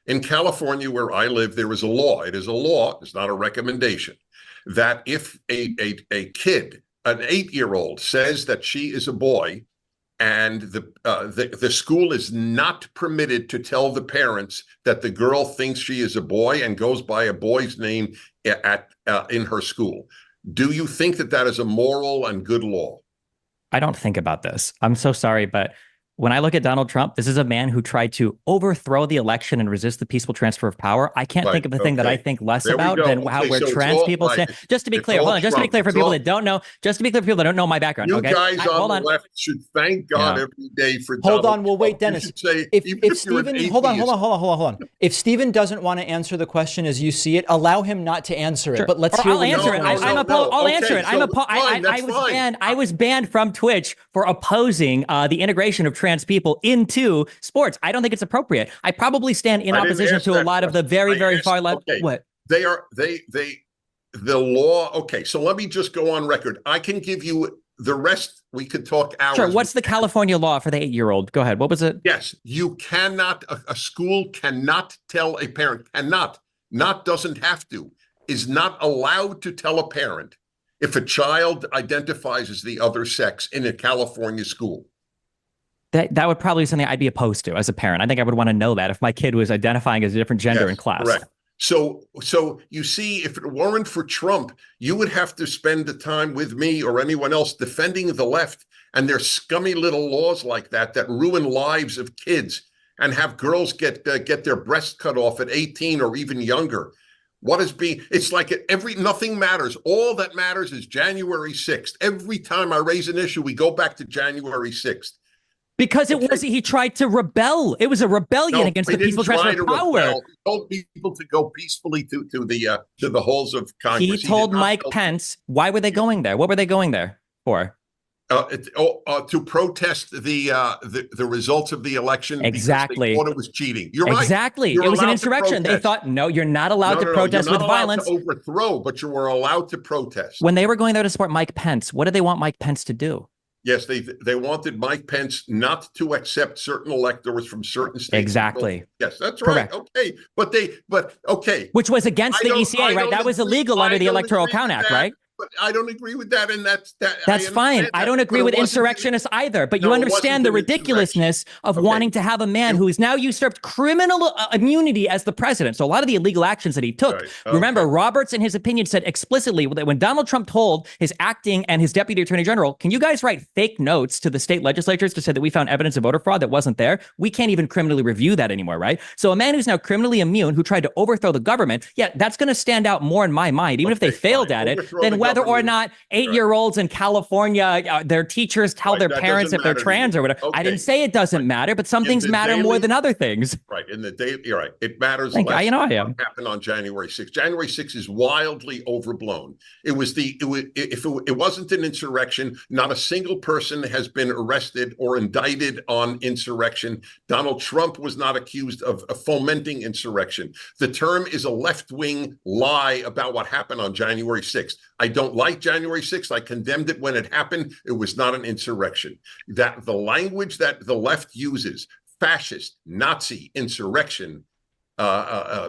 In California, where I live, there is a law. It is a law. It's not a recommendation that if a kid, an 8-year-old, says that she is a boy, and the school is not permitted to tell the parents that the girl thinks she is a boy and goes by a boy's name in her school. Do you think that that is a moral and good law? I don't think about this. I'm so sorry, but when I look at Donald Trump, this is a man who tried to overthrow the election and resist the peaceful transfer of power. I can't think of a thing that I think less about than how where trans people stand. Just to be clear, hold on. Just to be clear for people that don't know. Just to be clear for people that don't know my background. You okay, guys on the left should thank God every day for. Hold on. Well, wait, Dennis. If Stephen, hold on. If Stephen doesn't want to answer the question as you see it, allow him not to answer it. Sure. But let's hear. I'll answer it. I'll answer it. I was banned from Twitch for opposing the integration of trans people into sports. I don't think it's appropriate. I probably stand in opposition to a lot of the very, very far left. Okay. What? The law. Okay, so let me just go on record. I can give you the rest. We could talk hours. Sure. What's the California law for the 8-year-old? Go ahead. What was it? Yes, you cannot, a school cannot tell a parent, doesn't have to, is not allowed to tell a parent if a child identifies as the other sex in a California school. That would probably be something I'd be opposed to as a parent. I think I would want to know that if my kid was identifying as a different gender in class. Correct. So you see, if it weren't for Trump, you would have to spend the time with me or anyone else defending the left and their scummy little laws like that ruin lives of kids and have girls get their breasts cut off at 18 or even younger. It's like nothing matters. All that matters is January 6th. Every time I raise an issue, we go back to January 6th. Because he tried to rebel. It was a rebellion against the peaceful transfer of power. He told people to go peacefully to the halls of Congress. He told Mike Pence. Why were they going there? What were they going there for? To protest the results of the election. Exactly. Because they thought it was cheating. You're right. Exactly. It was an insurrection. They thought, no, you're not allowed to protest with violence. You're not allowed to overthrow, but you were allowed to protest. When they were going there to support Mike Pence, what did they want Mike Pence to do? Yes, they wanted Mike Pence not to accept certain electors from certain states. Exactly. Yes, that's right. Correct. Okay, but okay. Which was against the ECA, right? That was illegal under the Electoral Count Act, right? But I don't agree with that, and that's fine. I don't agree with insurrectionists either, but you understand the ridiculousness of wanting to have a man who is now usurped criminal immunity as the president. So a lot of the illegal actions that he took. Right. Remember, Roberts, in his opinion, said explicitly that when Donald Trump told his acting and his deputy attorney general, can you guys write fake notes to the state legislatures to say that we found evidence of voter fraud that wasn't there? We can't even criminally review that anymore, right? So a man who's now criminally immune, who tried to overthrow the government, that's going to stand out more in my mind, even if they failed at it, than whether or not 8-year-olds in California, their teachers tell their parents if they're trans or whatever. I didn't say it doesn't matter, but some things matter more than other things. Right. In the day, you're right. It matters less. I am. What happened on January 6th. January 6th is wildly overblown. It wasn't an insurrection. Not a single person has been arrested or indicted on insurrection. Donald Trump was not accused of fomenting insurrection. The term is a left-wing lie about what happened on January 6th. I don't like January 6th. I condemned it when it happened. It was not an insurrection. That the language that the left uses, fascist, Nazi, insurrection,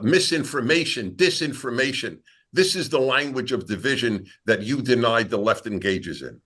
misinformation, disinformation, this is the language of division that you denied the left engages in.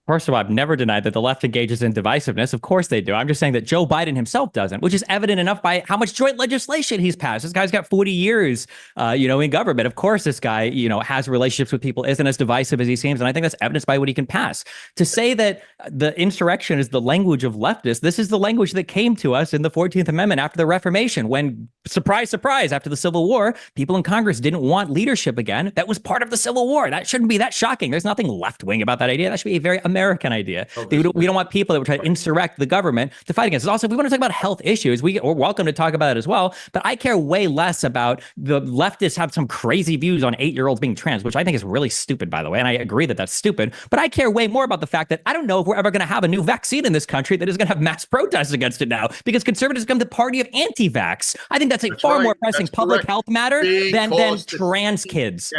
First of all, I've never denied that the left engages in divisiveness. Of course they do. I'm just saying that Joe Biden himself doesn't, which is evident enough by how much joint legislation he's passed. This guy's got 40 years, in government. Of course, this guy, has relationships with people, isn't as divisive as he seems. And I think that's evidenced by what he can pass. To say that the insurrection is the language of leftists, this is the language that came to us in the 14th Amendment after the Reformation, when, surprise, surprise, after the Civil War, people in Congress didn't want leadership again. That was part of the Civil War. That shouldn't be that shocking. There's nothing left-wing about that idea. That should be a very American idea. We don't want people that would try to insurrect the government to fight against it. Also, if we want to talk about health issues, we're welcome to talk about it as well. But I care way less about the leftists have some crazy views on 8-year-olds being trans, which I think is really stupid, by the way. And I agree that that's stupid. But I care way more about the fact that I don't know if we're ever going to have a new vaccine in this country that is going to have mass protests against it now, because conservatives become the party of anti-vax. I think that's a far more pressing public health matter than trans kids.